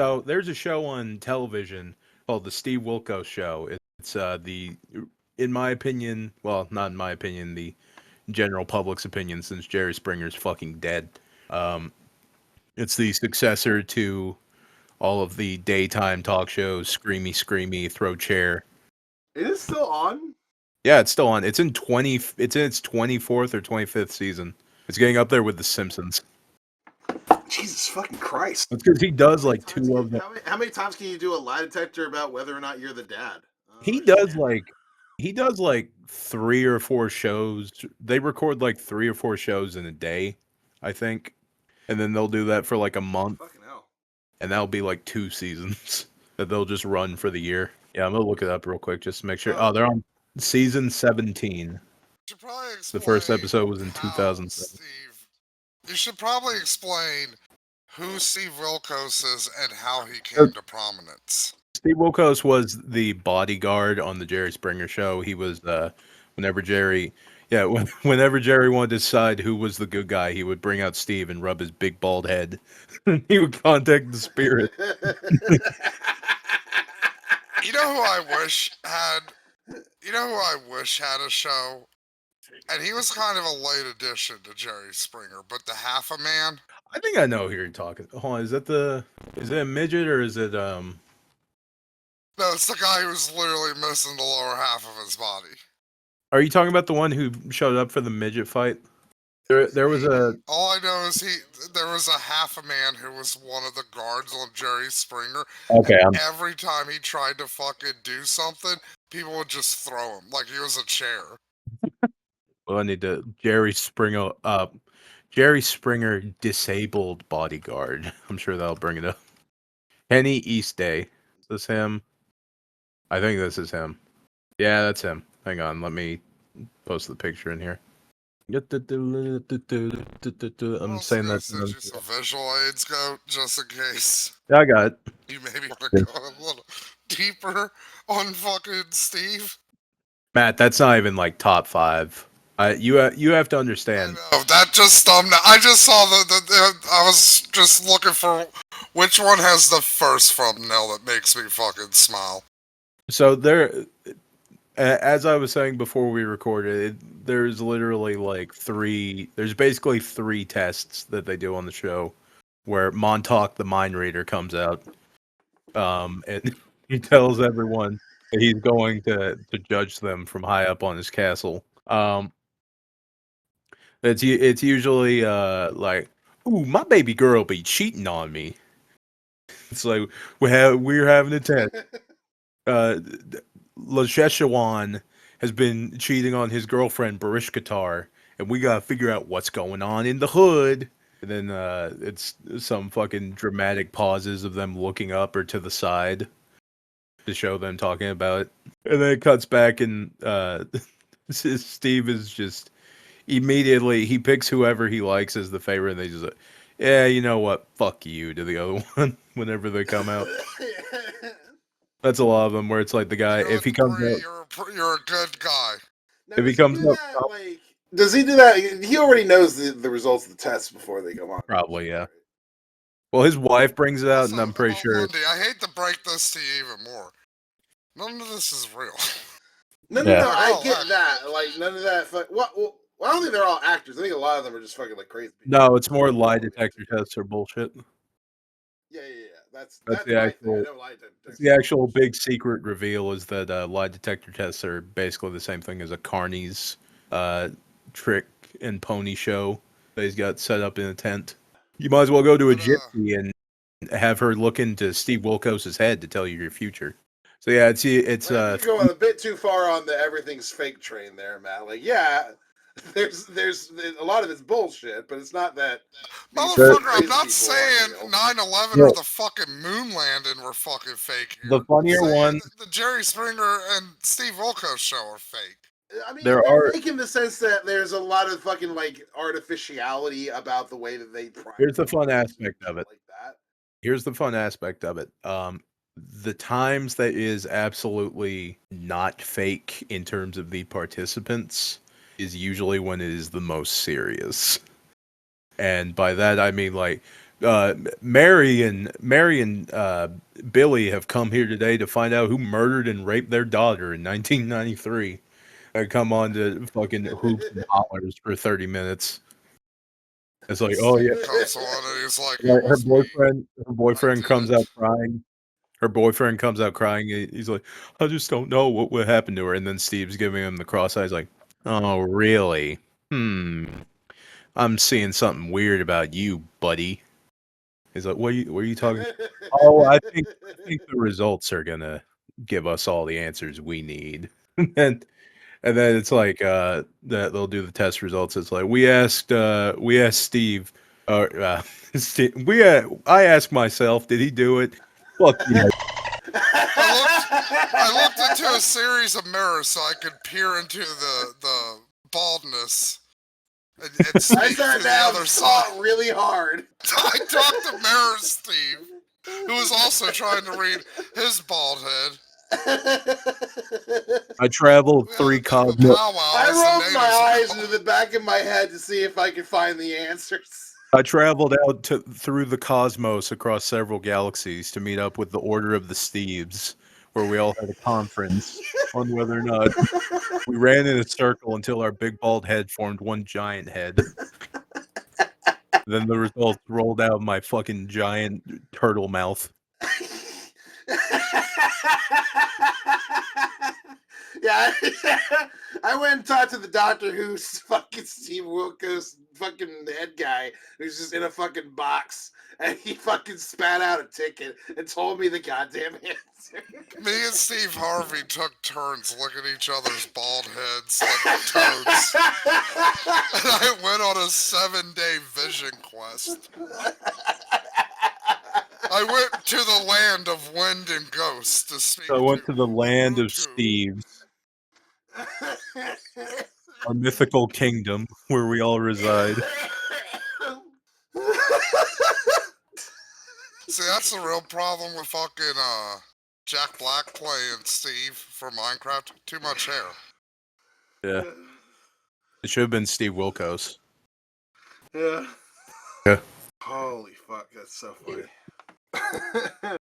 So there's a show on television called the Steve Wilkos Show. It's in my opinion, well, not in my opinion, the general public's opinion, since Jerry Springer's fucking dead. Um, it's the successor to all of the daytime talk shows, Screamy Screamy, Throw Chair. It is still on? Yeah, it's still on. It's in its 24th or 25th season. It's getting up there with The Simpsons. Jesus fucking Christ. It's because he does like two of them. How many times can you do a lie detector about whether or not you're the dad? He does like 3 or 4 shows. They record like 3 or 4 shows in a day, I think. And then they'll do that for like a month. Fucking hell. And that'll be like 2 seasons that they'll just run for the year. Yeah, I'm gonna look it up real quick just to make sure. Oh, they're on season 17. The first episode was in 2007. Steve, you should probably explain who Steve Wilkos is and how he came to prominence. Steve Wilkos was the bodyguard on the Jerry Springer Show. He was whenever Jerry wanted to decide who was the good guy, he would bring out Steve and rub his big bald head. He would contact the spirit. You know who I wish had? You know who I wish had a show? And he was kind of a late addition to Jerry Springer, but the Half a Man. I think I know who you're talking. Hold on, is it a midget or is it No, it's the guy who's literally missing the lower half of his body. Are you talking about the one who showed up for the midget fight? There was a. All I know is there was a Half a Man who was one of the guards on Jerry Springer. Okay. Every time he tried to fucking do something, people would just throw him like he was a chair. Well, I need to Jerry Springer disabled bodyguard. I'm sure that'll bring it up. Kenny Eastday. Is this him? I think this is him. Yeah, that's him. Hang on, let me post the picture in here. I'm saying that. Send you some visual aids, go just in case. Yeah, I got it. You maybe want to go a little deeper on fucking Steve. Matt, that's not even like top 5. You have to understand. I know, that just I just saw I was just looking for which one has the first thumbnail that makes me fucking smile. So there, as I was saying before we recorded, there's literally like 3. There's basically 3 tests that they do on the show, where Montauk the Mind Reader comes out, and he tells everyone that he's going to judge them from high up on his castle. It's usually like, ooh, my baby girl be cheating on me. It's like we're having a test. Lasheshawan has been cheating on his girlfriend Barish Qatar, and we gotta figure out what's going on in the hood. And then it's some fucking dramatic pauses of them looking up or to the side to show them talking about it. And then it cuts back, and Steve is just immediately, he picks whoever he likes as the favorite, and they just like, yeah, you know what? Fuck you to the other one whenever they come out. That's a lot of them where it's like the guy, if he comes out, you're a good guy. Now, if he comes up, does he do that? He already knows the results of the test before they go on. Probably, yeah. Well, his wife brings it out, and I'm pretty sure. Monday, I hate to break this to you even more. None of this is real. No, I get that. Like, none of that. Well, I don't think they're all actors. I think a lot of them are just fucking like crazy people. No, it's more lie detector tests or bullshit. Yeah. That's the actual. The actual big secret reveal is that lie detector tests are basically the same thing as a Carney's trick and pony show that he's got set up in a tent. You might as well go to a gypsy and have her look into Steve Wilkos' head to tell you your future. So yeah, it's you're going a bit too far on the everything's fake train there, Matt. Like, yeah, there's a lot of it's bullshit, but it's not that. Motherfucker, I'm not saying 9/11 or the fucking moon landing were fucking fake. The funnier one, the Jerry Springer and Steve Wilkos show are fake. I mean, they're fake in the sense that there's a lot of fucking like artificiality about the way that they. Here's the fun aspect of it. Like that. Here's the fun aspect of it. The times that is absolutely not fake in terms of the participants is usually when it is the most serious. And by that I mean, like, Mary and Billy have come here today to find out who murdered and raped their daughter in 1993. I come on to fucking hoops and hollers for 30 minutes. It's like, oh yeah, Steve comes on and he's like, like, it was me. her boyfriend did comes it. out crying. Her boyfriend comes out crying. He's like, I just don't know what happened to her. And then Steve's giving him the cross eyes, like, oh really? I'm seeing something weird about you, buddy. He's like, what are you talking? Oh, I think the results are gonna give us all the answers we need. and and then it's like that they'll do the test results. It's like we asked Steve, I asked myself, did he do it? Fuck yeah. I looked into a series of mirrors so I could peer into the baldness and I speak sat to the down other and side. fought really hard. I talked to Mirror Steve, who was also trying to read his bald head. I traveled We had a three bit of a cosmos. powwow I as the rolled my natives eyes into the back of my head to see if I could find the answers. I traveled out through the cosmos across several galaxies to meet up with the Order of the Steves, where we all had a conference on whether or not we ran in a circle until our big bald head formed one giant head. Then the results rolled out of my fucking giant turtle mouth. Yeah, I went and talked to the Doctor Who's fucking Steve Wilkos, fucking head guy, who's just in a fucking box, and he fucking spat out a ticket and told me the goddamn answer. Me and Steve Harvey took turns licking each other's bald heads like toads. And I went on a 7-day vision quest. I went to the land of wind and ghosts to speak I went to the land of Wilko. Steves, our mythical kingdom where we all reside. See, that's the real problem with fucking Jack Black playing Steve for Minecraft. Too much hair. Yeah. It should have been Steve Wilkos. Yeah. Yeah. Holy fuck, that's so funny.